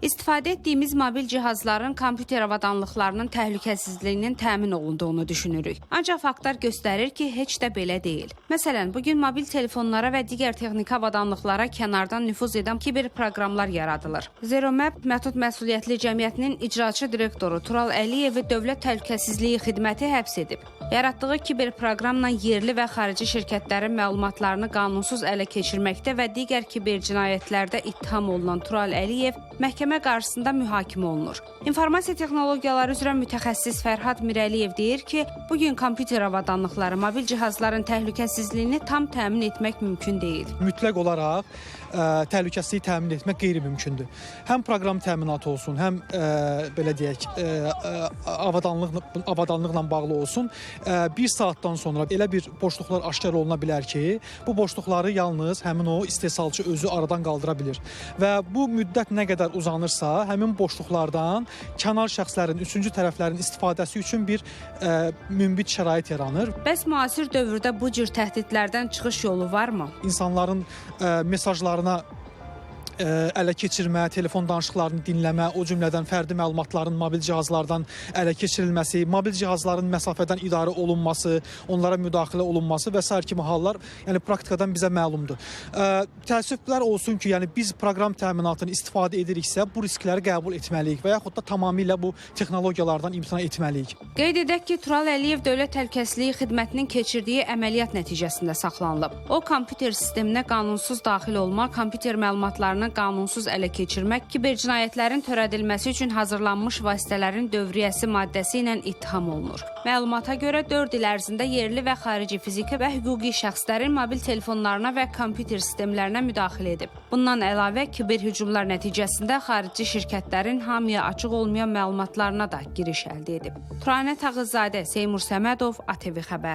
İstifadə etdiyimiz mobil cihazların kompüter avadanlıqlarının təhlükəsizliyinin təmin olunduğunu düşünürük. Ancaq faktlar göstərir ki, heç də belə deyil. Məsələn, bugün mobil telefonlara və digər texniki avadanlıqlara kənardan nüfuz edən kiber proqramlar yaradılır. ZeroMap Metod Məsuliyyətli Cəmiyyətinin icraçı direktoru Tural Əliyevi Dövlət Təhlükəsizliyi Xidməti həbs edib. Yaratdığı kiber proqramla yerli və xarici şirkətlərin məlumatlarını qanunsuz ələ keçirməkdə və digər kiber cinayətlərdə ittiham olunan Tural Əliyev məhkəmə qarşısında mühakimə olunur. İnformasiya texnologiyaları üzrə mütəxəssis Fərhad Mirəliyev deyir ki, bugün kompüter avadanlıqları, mobil cihazların təhlükəsizliyini tam təmin etmək mümkün deyil. Mütləq olaraq təhlükəsizliyi təmin etmək qeyri-mümkündür. Həm proqram təminatı olsun, həm belə deyək, avadanlıqla bağlı olsun. Bir saatdan sonra elə bir boşluqlar aşkar oluna bilər ki, bu boşluqları yalnız həmin o istehsalçı özü aradan qaldıra bilir. Və bu müddət nə qədər uzanırsa, həmin boşluqlardan kənar şəxslərin, üçüncü tərəflərin istifadəsi üçün bir münbit şərait yaranır. Bəs müasir dövrdə bu cür təhdidlərdən çıxış yolu varmı? İnsanların mesajlarına ələ keçirmə, telefon danışıqlarını dinləmə, o cümlədən fərdi məlumatların mobil cihazlardan ələ keçirilməsi, mobil cihazların məsafədən idarə olunması, onlara müdaxilə olunması və s. kimi hallar, yəni praktikadan bizə məlumdur. Təəssüflər olsun ki, yəni biz proqram təminatını istifadə ediriksə, bu riskləri qəbul etməliyik və yaxud da tamamilə bu texnologiyalardan imtina etməliyik. Qeyd edək ki, Tural Əliyev Dövlət Təhlükəsizliyi Xidmətinin keçirdiyi əməliyyat nəticəsində saxlanılıb. O, kompüter sisteminə qanunsuz daxil olma, kompüter məlumatlarını qanunsuz ələ keçirmək, kiber cinayətlərin törədilməsi üçün hazırlanmış vasitələrin dövriyyəsi maddəsi ilə ittiham olunur. Məlumata görə 4 il ərzində yerli və xarici fiziki və hüquqi şəxslərin mobil telefonlarına və kompüter sistemlərinə müdaxilə edib. Bundan əlavə, kiber hücumlar nəticəsində xarici şirkətlərin hamıya açıq olmayan məlumatlarına da giriş əldə edib. Turanə Tağızadə, Seymur Səmədov, ATV Xəbər.